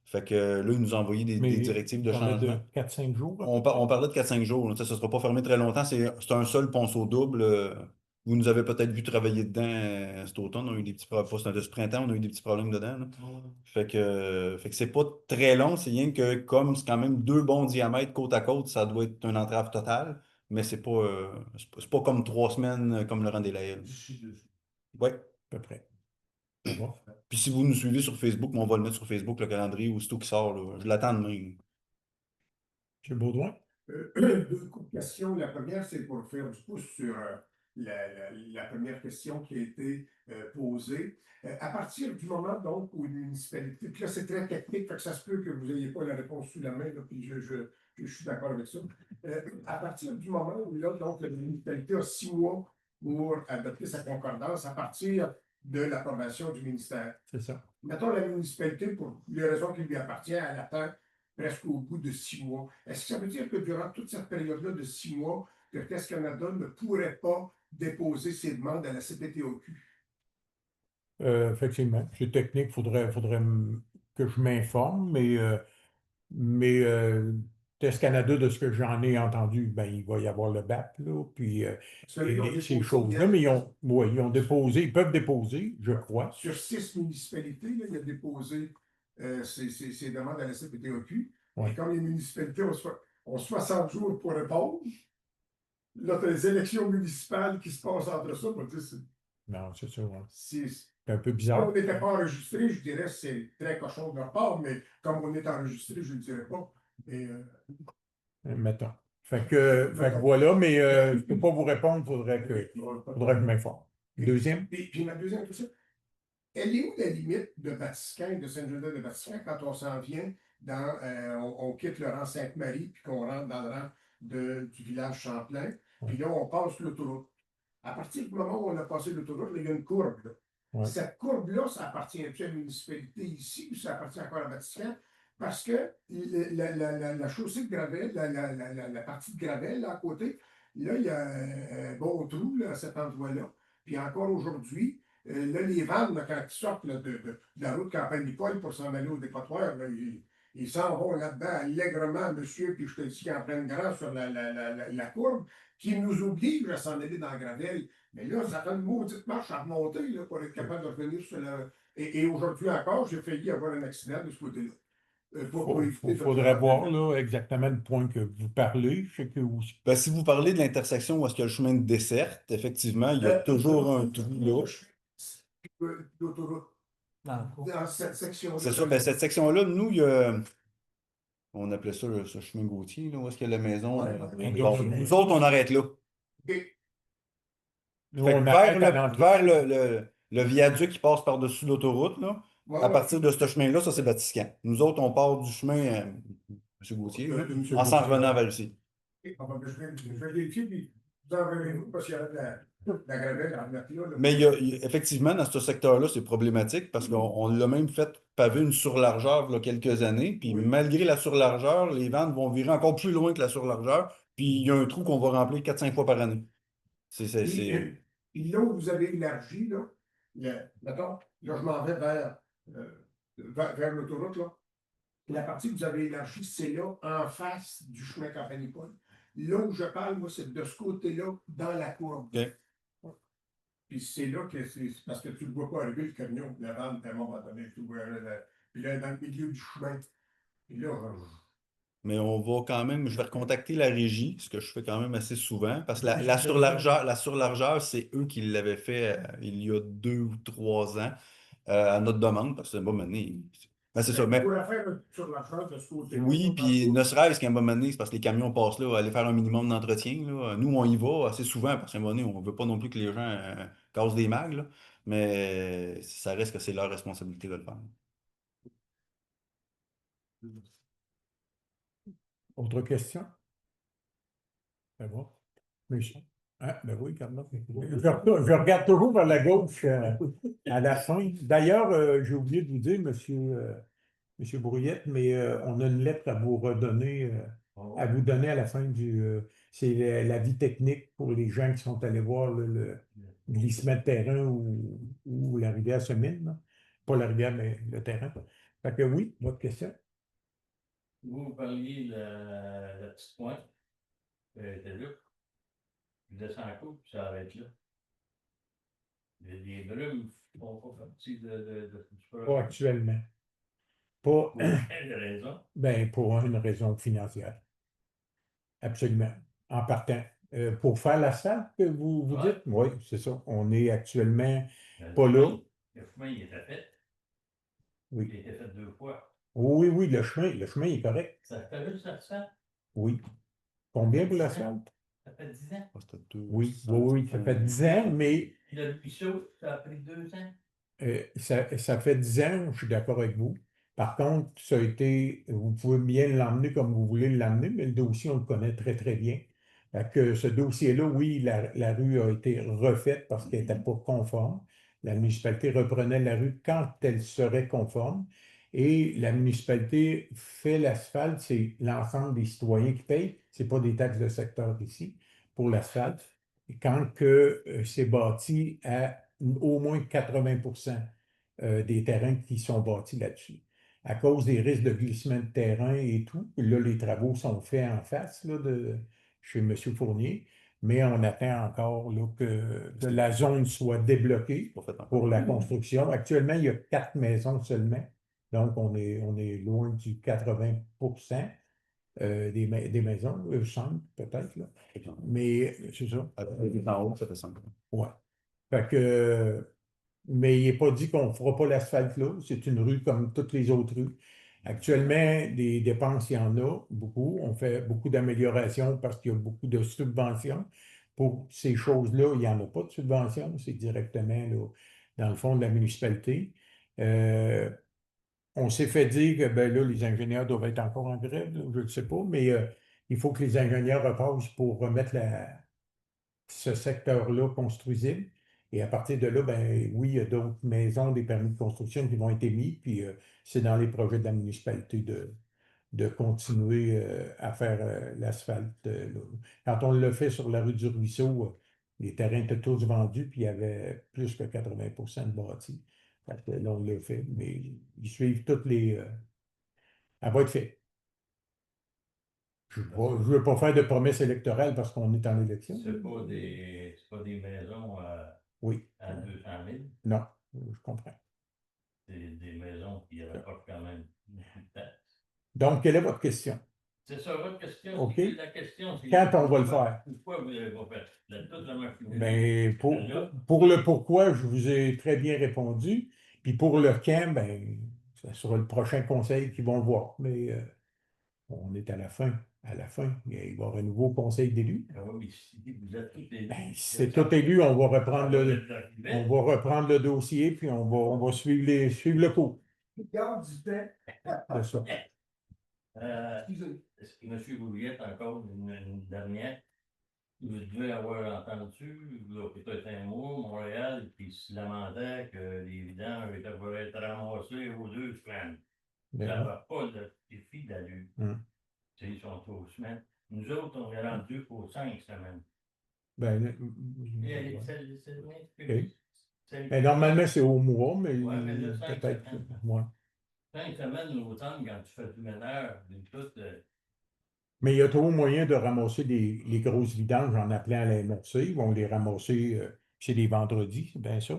Fait que là, il nous a envoyé des directives de changement. De 4-5 jours? On parlait de 4-5 jours. Là. Ça ne sera pas fermé très longtemps. C'est un seul ponceau double. Vous nous avez peut-être vu travailler dedans cet automne. On a eu des petits problèmes. De ce printemps, on a eu des petits problèmes dedans. Là. Fait que c'est pas très long. C'est rien que comme c'est quand même 2 bons diamètres côte à côte, ça doit être une entrave totale. Mais c'est pas comme 3 semaines comme le rang des Laël. Oui. À peu près. Puis si vous nous suivez sur Facebook, on va le mettre sur Facebook, le calendrier, aussitôt qu'il sort. Là. Je l'attends demain. M. Baudouin? Deux courtes questions. La première, c'est pour faire du pouce sur la première question qui a été posée. À partir du moment donc où une municipalité, puis là c'est très technique, fait que ça se peut que vous n'ayez pas la réponse sous la main, là, puis je suis d'accord avec ça. À partir du moment où là, donc, la municipalité a 6 mois pour adopter sa concordance à partir de l'approbation du ministère. C'est ça. Mettons la municipalité, pour les raisons qui lui appartiennent, elle attend presque au bout de 6 mois. Est-ce que ça veut dire que durant toute cette période-là de 6 mois, que Test Canada ne pourrait pas déposer ses demandes à la CPTOQ? Effectivement. C'est technique, faudrait que je m'informe, mais Test Canada, de ce que j'en ai entendu, ben, il va y avoir le BAP, là, puis ces choses-là, mais ils ont déposé, ils peuvent déposer, je crois. Sur 6 municipalités, là, il a déposé ses demandes à la CPTOQ. Ouais. Et comme les municipalités ont 60 jours pour répondre, là, tu as les élections municipales qui se passent entre ça. Non, c'est ça. Ouais. C'est un peu si bizarre. on n'était pas enregistré, je dirais que c'est très cochon de leur part, mais comme on est enregistré, je ne le dirais pas. Et, Mettons. Fait que voilà, mais je ne peux pas vous répondre, il faudrait que je m'informe. Deuxième? Puis ma deuxième question, elle est où la limite de Vatican, de Saint-Joseph de Vatican, quand on s'en vient on quitte le rang Sainte-Marie, puis qu'on rentre dans le rang du village Champlain, puis là, on passe l'autoroute. À partir du moment où on a passé l'autoroute, il y a une courbe. Là. Ouais. Cette courbe-là, ça appartient-tu à la municipalité ici ou ça appartient encore à Vatican? Parce que la chaussée de Gravel, la partie de Gravel, là, à côté, là, il y a un bon trou là, à cet endroit-là. Puis encore aujourd'hui, là, les vannes, là, quand ils sortent là, de la route Campagne-Nicole pour s'en aller au dépotoir, là, ils s'en vont là-dedans allègrement, monsieur, puis je te dis qu'ils en prennent grand sur la courbe. qui nous oblige à s'en aller dans la gravelle. Mais là, ça fait une maudite marche à remonter là, pour être capable de revenir sur la. Et aujourd'hui encore, j'ai failli avoir un accident de ce côté-là. Il faudrait voir là, exactement le point que vous parlez. Je sais que vous... Ben, si vous parlez de l'intersection où est-ce qu'il y a le chemin de desserte, effectivement, il y a toujours un trou là. L'autoroute. Dans cette section-là. C'est ça, ben, cette section-là, nous, il y a. On appelait ça ce chemin Gautier, là, où est-ce qu'il y a la maison. Bon, nous autres, on arrête là. Nous, Fait que on vers le viaduc qui passe par-dessus l'autoroute, là, à partir de ce chemin-là, ça c'est Batiscan. Nous autres, on part du chemin M. Gauthier, là, en s'en revenant vers ici. Je vais vérifier, puis vous enverrez-nous parce qu'il y a de la gravelle en nature. Mais effectivement, dans ce secteur-là, c'est problématique parce qu'on l'a même fait paver une surlargeur il y a quelques années. Puis malgré la surlargeur, les vannes vont virer encore plus loin que la surlargeur. Puis il y a un trou qu'on va remplir 4-5 fois par année. Et là où vous avez élargi, là, mettons, là, je m'en vais vers l'autoroute, là. La partie que vous avez élargie, c'est là, en face du chemin Campagne-Paul. Là où je parle, moi, c'est de ce côté-là, dans la courbe. Okay. Puis c'est là que c'est parce que tu ne le vois pas arriver, le camion, la vanne, à un moment donné, tu vois, puis là, dans le milieu du chemin. Puis là, mais on va quand même, je vais recontacter la régie, ce que je fais quand même assez souvent, parce que la surlargeur, c'est eux qui l'avaient fait il y a 2 ou 3 ans à notre demande, parce que bon, maintenant, c'est ça. Mais, oui, puis ne serait-ce qu'à un moment donné, c'est parce que les camions passent là, aller faire un minimum d'entretien. Là. Nous, on y va assez souvent, parce qu'à un moment donné, on ne veut pas non plus que les gens cassent des mags, là, mais ça reste que c'est leur responsabilité de le faire. Autre question? C'est bon. Méchant. Ah, ben oui, Carla. Je regarde toujours vers la gauche à la fin. D'ailleurs, j'ai oublié de vous dire, monsieur Brouillette, mais on a une lettre à vous redonner, à vous donner à la fin c'est l'avis technique pour les gens qui sont allés voir le glissement de terrain où la rivière se mine. Là. Pas la rivière, mais le terrain. Fait que oui, votre question? Vous parliez de la petite pointe, était là. Je descends en coupe, puis ça arrête là. Les brumes ne font pas partie de Pas actuellement. Pas. Pour quelle raison? Ben, pour une raison financière. Absolument. En partant. Pour faire la salle que vous dites? Oui, c'est ça. On est actuellement pas là. Le chemin, il était fait. Oui. Il était fait 2 fois. Oui, le chemin est correct. Ça fait juste ça? Oui. Combien pour l'asphalte? Ça fait 10 ans. Oui, ça fait 10 ans, mais. Le ruisseau, ça a pris 2 ans. Ça fait 10 ans, je suis d'accord avec vous. Par contre, ça a été, vous pouvez bien l'emmener comme vous voulez l'emmener, mais le dossier, on le connaît très, très bien. Fait que ce dossier-là, oui, la rue a été refaite parce qu'elle n'était pas conforme. La municipalité reprenait la rue quand elle serait conforme. Et la municipalité fait l'asphalte, c'est l'ensemble des citoyens qui payent. Ce n'est pas des taxes de secteur ici pour l'asphalte. Et quand c'est bâti à au moins 80% des terrains qui sont bâtis là-dessus. À cause des risques de glissement de terrain et tout, là, les travaux sont faits en face là, chez M. Fournier, mais on attend encore là, que la zone soit débloquée pour la construction. Actuellement, il y a 4 maisons seulement, donc on est loin du 80% des maisons, 5 peut-être, là. Mais c'est ça. En haut, ça fait 5. Ouais. Fait que, mais il n'est pas dit qu'on ne fera pas l'asphalte là. C'est une rue comme toutes les autres rues. Actuellement, des dépenses, il y en a beaucoup. On fait beaucoup d'améliorations parce qu'il y a beaucoup de subventions. Pour ces choses-là, il n'y en a pas de subventions. C'est directement là, dans le fond de la municipalité. On s'est fait dire que ben, là, les ingénieurs doivent être encore en grève, là, je ne sais pas, mais il faut que les ingénieurs repassent pour remettre ce secteur-là construisible. Et à partir de là, ben oui, il y a d'autres maisons, des permis de construction qui vont être émis, puis c'est dans les projets de la municipalité de continuer à faire l'asphalte. Quand on le fait sur la rue du Ruisseau, les terrains étaient tous vendus, puis il y avait plus que 80% de bâtis. Là, on l'a fait, mais ils suivent toutes les. Elle va être faite. Je ne veux pas faire de promesses électorales parce qu'on est en élection. C'est pas des maisons Oui. à 200 000. Non, je comprends. C'est des maisons qui rapportent quand même beaucoup de taxes. Donc, quelle est votre question? C'est ça, votre question. OK. La question, c'est quand on va le faire? Pourquoi vous n'avez pas fait toute la machinerie? Ben, pour le pourquoi, je vous ai très bien répondu. Puis pour le quand, ben, ce sera le prochain conseil qui vont le voir. Mais on est à la fin. À la fin, il va y avoir un nouveau conseil d'élus. Ah oui, si vous êtes tous élus. Ben, si c'est tout élu, on va reprendre le dossier, puis on va suivre le cours. Garde du temps. C'est ça. M. Bouliette, encore une dernière. Vous devez avoir entendu, il y a peut-être un mois, Montréal, qui se lamentait que les vidanges pourraient être ramassés aux 2 semaines. Ça va pas de défi d'allure. Ils sont aux semaines. Nous autres, on est rendus pour 5 semaines. Normalement, c'est au mois, mais ouais, peut-être moins. 5 semaines l'automne, quand tu fais du ménage, tout. Mais il y a toujours moyen de ramasser les grosses vidanges en appelant à la MRC. Ils vont les ramasser chez les vendredis, c'est bien ça.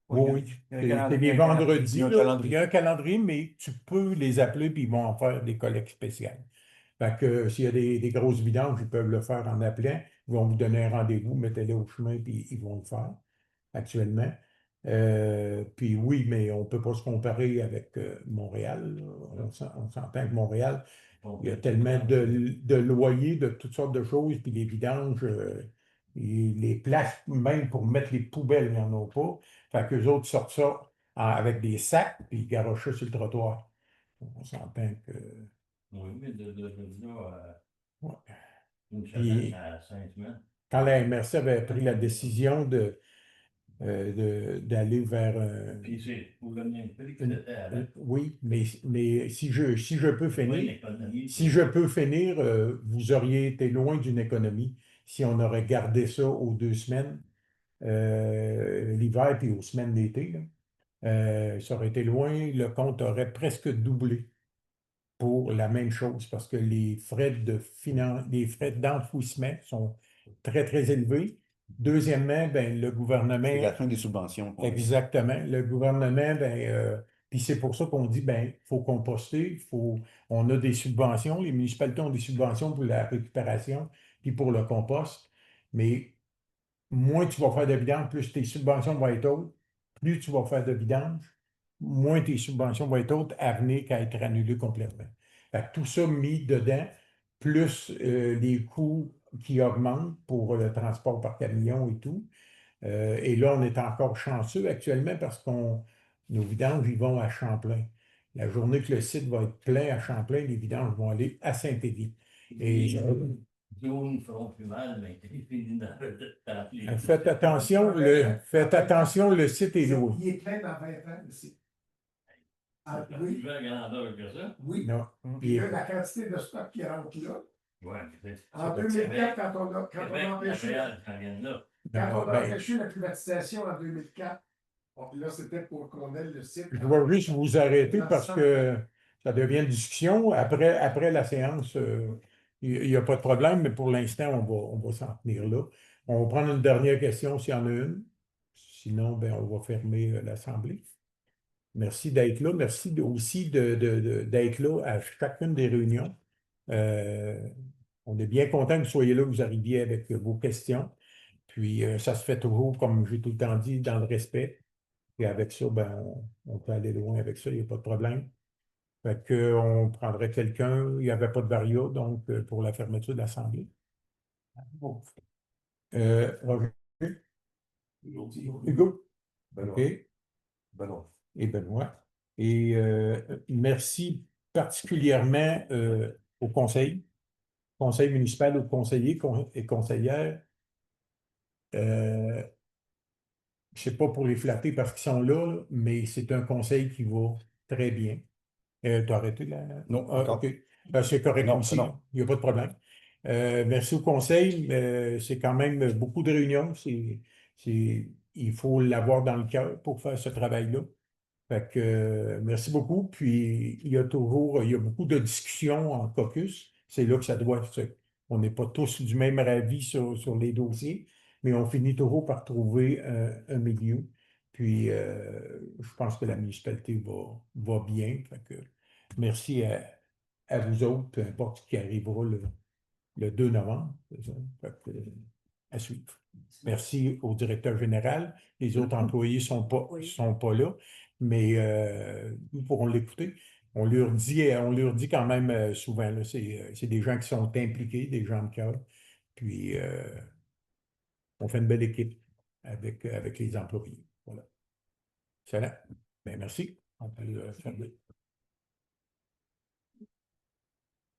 Oui, c'est les vendredis. Il y a un calendrier, mais tu peux les appeler et ils vont en faire des collectes spéciales. Fait que s'il y a des grosses vidanges, ils peuvent le faire en appelant. Ils vont vous donner un rendez-vous, mettez-les au chemin, puis ils vont le faire actuellement. Puis oui, mais on ne peut pas se comparer avec Montréal. On s'entend que Montréal, il y a tellement de loyers, de toutes sortes de choses, puis les vidanges, les places même pour mettre les poubelles, il n'y en a pas. Fait qu'eux autres sortent ça avec des sacs, puis ils garochent ça sur le trottoir. On s'entend que... Oui, mais de là ouais. Une semaine à 5 semaines. Quand la MRC avait pris la décision d'aller vers... Puis c'est pour le même prix que c'était avant. Oui, mais si je peux finir, vous auriez été loin d'une économie si on aurait gardé ça aux 2 semaines, l'hiver, puis aux semaines d'été. Ça aurait été loin, le compte aurait presque doublé pour la même chose, parce que les frais d'enfouissement sont très, très élevés. Deuxièmement, ben, le gouvernement... C'est la fin des subventions. Exactement. Le gouvernement, puis c'est pour ça qu'on dit, ben, il faut composter, on a des subventions, les municipalités ont des subventions pour la récupération, puis pour le compost, mais moins tu vas faire de vidange, plus tes subventions vont être hautes, plus tu vas faire de vidange, moins tes subventions vont être hautes à venir qu'à être annulées complètement. Fait que tout ça mis dedans, plus les coûts qui augmentent pour le transport par camion et tout. Et là, on est encore chanceux actuellement parce que nos vidanges, ils vont à Champlain. La journée que le site va être plein à Champlain, les vidanges vont aller à Saint-Élie. Et faites attention, le site est lourd. Il est plein dans 20 ans, le site. Ah, oui. Oui. Non. Puis la quantité de stock qui rentre là. Ouais, en 2004, quand on a empêché. Quand on a empêché la privatisation en 2004, là, c'était pour qu'on ait le site. Je vais juste vous arrêter parce que ça devient une discussion. Après la séance, il n'y a pas de problème, mais pour l'instant, on va s'en tenir là. On va prendre une dernière question s'il y en a une. Sinon, ben, on va fermer l'Assemblée. Merci d'être là. Merci aussi d'être là à chacune des réunions. On est bien content que vous soyez là, que vous arriviez avec vos questions. Puis, ça se fait toujours, comme j'ai tout le temps dit, dans le respect. Et avec ça, ben, on peut aller loin avec ça, il n'y a pas de problème. Fait qu'on prendrait quelqu'un, il n'y avait pas de varia, donc pour la fermeture de l'Assemblée. Roger? Hugo? Benoît. OK. Benoît. Et Benoît. Et merci particulièrement au conseil municipal, aux conseillers et conseillères. Je ne sais pas pour les flatter parce qu'ils sont là, mais c'est un conseil qui va très bien. Tu as arrêté là? Non, OK. C'est correct aussi. Non. Il n'y a pas de problème. Merci au conseil. C'est quand même beaucoup de réunions. Il faut l'avoir dans le cœur pour faire ce travail-là. Fait que, merci beaucoup. Puis, il y a beaucoup de discussions en caucus. c'est là que ça doit se. On n'est pas tous du même avis sur les dossiers, mais on finit toujours par trouver un milieu. Puis, je pense que la municipalité va bien. Fait que merci à vous autres, peu importe ce qui arrivera le 2 novembre. C'est ça. Fait que, à suivre. Merci au directeur général. Les autres employés sont pas là, mais nous pourrons l'écouter. On leur dit quand même souvent, là, c'est des gens qui sont impliqués, des gens de cœur. Puis, on fait une belle équipe avec les employés. Voilà. Excellent. Ben, merci. On peut le fermer.